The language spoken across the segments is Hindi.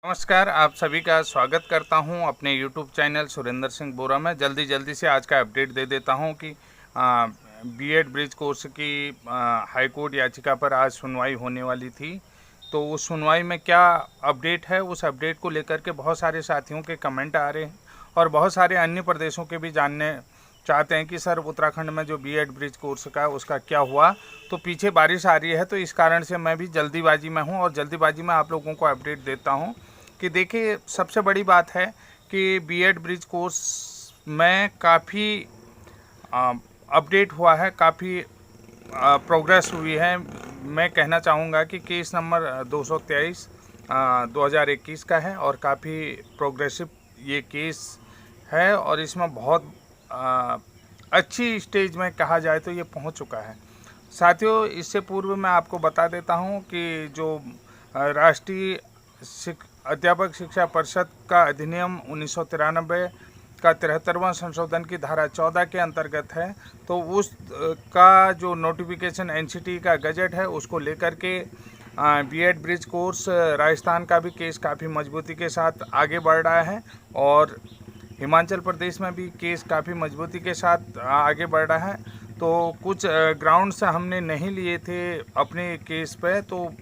नमस्कार, आप सभी का स्वागत करता हूं अपने YouTube चैनल सुरेंद्र सिंह बोरा में। जल्दी से आज का अपडेट दे देता हूं कि बीएड ब्रिज कोर्स की हाई कोर्ट याचिका पर आज सुनवाई होने वाली थी। तो उस सुनवाई में क्या अपडेट है, उस अपडेट को लेकर के बहुत सारे साथियों के कमेंट आ रहे हैं और बहुत सारे अन्य प्रदेशों के भी जानने चाहते हैं कि सर उत्तराखंड में जो बीएड ब्रिज कोर्स का उसका क्या हुआ। तो पीछे बारिश आ रही है, तो इस कारण से मैं भी जल्दीबाजी में हूँ और जल्दीबाजी में आप लोगों को अपडेट देता हूँ कि देखिए, सबसे बड़ी बात है कि बीएड ब्रिज कोर्स में काफ़ी अपडेट हुआ है, काफ़ी प्रोग्रेस हुई है। मैं कहना चाहूँगा कि केस नंबर 223 2021 का है और काफ़ी प्रोग्रेसिव ये केस है और इसमें बहुत अच्छी स्टेज में कहा जाए तो ये पहुंच चुका है। साथियों, इससे पूर्व मैं आपको बता देता हूं कि जो राष्ट्रीय अध्यापक शिक्षा परिषद का अधिनियम 1993 का 73वां संशोधन की धारा 14 के अंतर्गत है, तो उस का जो नोटिफिकेशन एनसीटी का गजट है उसको लेकर के बीएड ब्रिज कोर्स राजस्थान का भी केस काफ़ी मजबूती के साथ आगे बढ़ रहा है और हिमाचल प्रदेश में भी केस काफ़ी मजबूती के साथ आगे बढ़ रहा है। तो कुछ ग्राउंड्स हमने नहीं लिए थे अपने केस पे, तो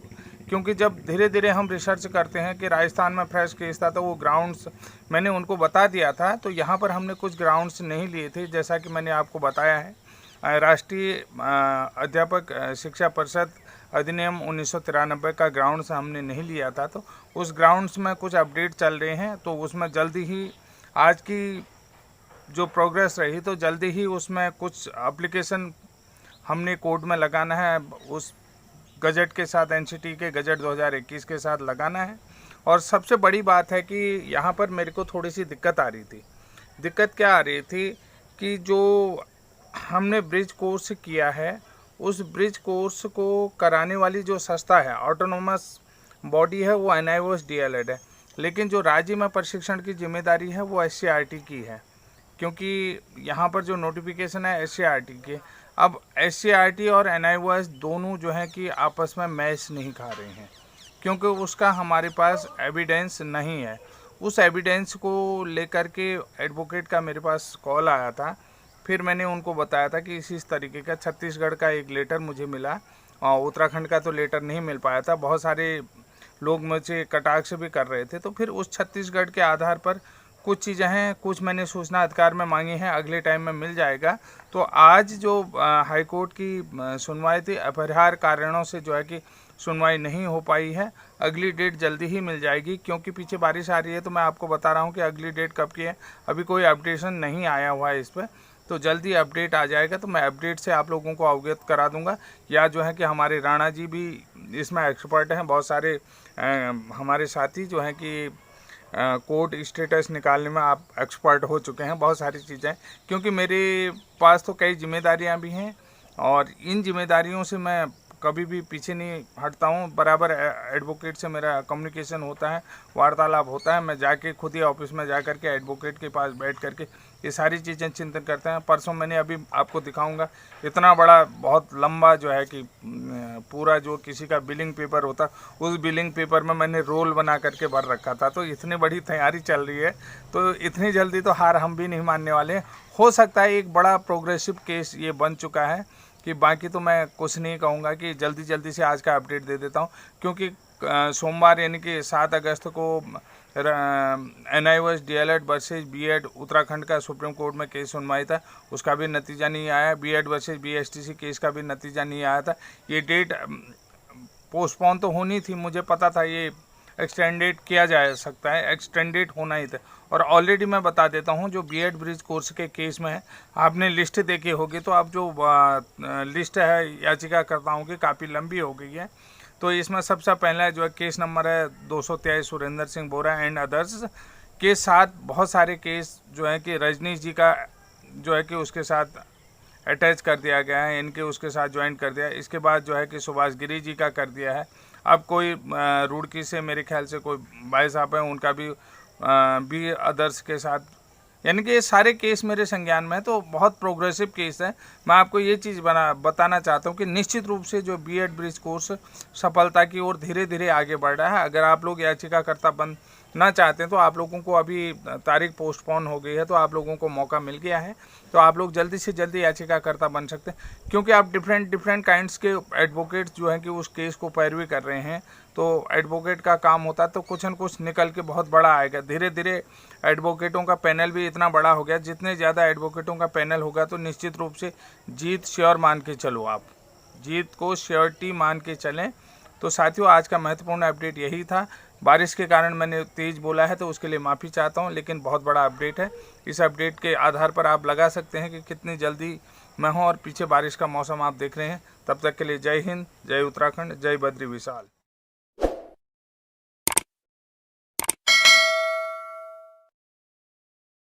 क्योंकि जब धीरे धीरे हम रिसर्च करते हैं कि राजस्थान में फ्रेश केस था तो वो ग्राउंड्स मैंने उनको बता दिया था। तो यहाँ पर हमने कुछ ग्राउंड्स नहीं लिए थे, जैसा कि मैंने आपको बताया है। राष्ट्रीय अध्यापक शिक्षा परिषद अधिनियम 1993 का ग्राउंड्स हमने नहीं लिया था, तो उस ग्राउंड्स में कुछ अपडेट चल रहे हैं। तो उसमें जल्दी ही आज की जो प्रोग्रेस रही तो जल्दी ही उसमें कुछ एप्लीकेशन हमने कोर्ट में लगाना है, उस गजट के साथ, एनसीटी के गजट 2021 के साथ लगाना है। और सबसे बड़ी बात है कि यहाँ पर मेरे को थोड़ी सी दिक्कत आ रही थी। दिक्कत क्या आ रही थी कि जो हमने ब्रिज कोर्स किया है उस ब्रिज कोर्स को कराने वाली जो संस्था है, ऑटोनोमस बॉडी है, वो NIOS DLED है, लेकिन जो राज्य में प्रशिक्षण की जिम्मेदारी है वो SCRT की है, क्योंकि यहाँ पर जो नोटिफिकेशन है SCRT के। अब SCRT और NIOS दोनों जो है कि आपस में मैच नहीं खा रहे हैं, क्योंकि उसका हमारे पास एविडेंस नहीं है। उस एविडेंस को लेकर के एडवोकेट का मेरे पास कॉल आया था, फिर मैंने उनको बताया था कि इस तरीके का छत्तीसगढ़ का एक लेटर मुझे मिला और उत्तराखंड का तो लेटर नहीं मिल पाया था। बहुत सारे लोग मुझे कटाक्ष भी कर रहे थे, तो फिर उस छत्तीसगढ़ के आधार पर कुछ चीज़ें हैं, कुछ मैंने सूचना अधिकार में मांगी हैं, अगले टाइम में मिल जाएगा। तो आज जो हाई कोर्ट की सुनवाई थी, अपरिहार्य कारणों से जो है कि सुनवाई नहीं हो पाई है। अगली डेट जल्दी ही मिल जाएगी, क्योंकि पीछे बारिश आ रही है। तो मैं आपको बता रहा हूँ कि अगली डेट कब की है, अभी कोई अपडेशन नहीं आया हुआ है इस पर। तो जल्दी अपडेट आ जाएगा तो मैं अपडेट से आप लोगों को अवगत करा दूंगा। या जो है कि हमारे राणा जी भी इसमें एक्सपर्ट हैं, बहुत सारे हमारे साथी जो हैं कि कोर्ट स्टेटस निकालने में आप एक्सपर्ट हो चुके हैं, बहुत सारी चीज़ें, क्योंकि मेरे पास तो कई जिम्मेदारियां भी हैं और इन जिम्मेदारियों से मैं कभी भी पीछे नहीं हटता हूं। बराबर एडवोकेट से मेरा कम्युनिकेशन होता है, वार्तालाप होता है। मैं जाके खुद ही ऑफिस में जा करके एडवोकेट के पास बैठ करके ये सारी चीज़ें चिंतन करते हैं। परसों मैंने, अभी आपको दिखाऊंगा, इतना बड़ा बहुत लंबा जो है कि पूरा जो किसी का बिलिंग पेपर होता, उस बिलिंग पेपर में मैंने रोल बना करके भर रखा था। तो इतनी बड़ी तैयारी चल रही है, तो इतनी जल्दी तो हार हम भी नहीं मानने वाले। हो सकता है एक बड़ा प्रोग्रेसिव केस ये बन चुका है कि बाकी तो मैं कुछ नहीं कहूँगा, कि जल्दी से आज का अपडेट दे देता हूँ, क्योंकि सोमवार यानी कि 7 अगस्त को NIOS DLED versus BEd Uttarakhand का सुप्रीम कोर्ट में केस सुनवाई था, उसका भी नतीजा नहीं आया। बीएड वर्सेज BSTC केस का भी नतीजा नहीं आया था। ये डेट पोस्टपोन तो होनी थी, मुझे पता था ये एक्सटेंडेड किया जा सकता है, एक्सटेंडेड होना ही था। और ऑलरेडी मैं बता देता हूँ, जो बीएड ब्रिज कोर्स के केस में है, आपने लिस्ट देखी होगी, तो अब जो लिस्ट है याचिकाकर्ताओं की काफ़ी लंबी हो गई है। तो इसमें सबसे पहला जो है केस नंबर है 223 सुरेंद्र सिंह बोरा एंड अदर्स के साथ बहुत सारे केस जो है कि रजनीश जी का जो है कि उसके साथ अटैच कर दिया गया है, इनके उसके साथ ज्वाइन कर दिया है। इसके बाद जो है कि सुभाष गिरी जी का कर दिया है। अब कोई रुड़की से मेरे ख्याल से कोई भाई साहब हैं, उनका भी अदर्स के साथ यानी कि ये सारे केस मेरे संज्ञान में है, तो बहुत प्रोग्रेसिव केस है। मैं आपको ये चीज़ बताना चाहता हूँ कि निश्चित रूप से जो बीएड ब्रिज कोर्स सफलता की ओर धीरे धीरे आगे बढ़ रहा है। अगर आप लोग याचिकाकर्ता बनना चाहते हैं तो आप लोगों को अभी तारीख पोस्टपोन हो गई है, तो आप लोगों को मौका मिल गया है, तो आप लोग जल्दी से जल्दी याचिकाकर्ता बन सकते हैं, क्योंकि आप डिफरेंट काइंड्स के एडवोकेट्स जो हैं कि उस केस को पैरवी कर रहे हैं। तो एडवोकेट का काम होता है तो कुछ न कुछ निकल के बहुत बड़ा आएगा। धीरे धीरे एडवोकेटों का पैनल भी इतना बड़ा हो गया, जितने ज़्यादा एडवोकेटों का पैनल होगा तो निश्चित रूप से जीत श्योर मान के चलो, आप जीत को श्योरिटी मान के चलें। तो साथियों, आज का महत्वपूर्ण अपडेट यही था। बारिश के कारण मैंने तेज़ बोला है तो उसके लिए माफ़ी चाहता हूं, लेकिन बहुत बड़ा अपडेट है। इस अपडेट के आधार पर आप लगा सकते हैं कि कितनी जल्दी मैं हूं, और पीछे बारिश का मौसम आप देख रहे हैं। तब तक के लिए जय हिंद, जय उत्तराखंड, जय बद्री विशाल।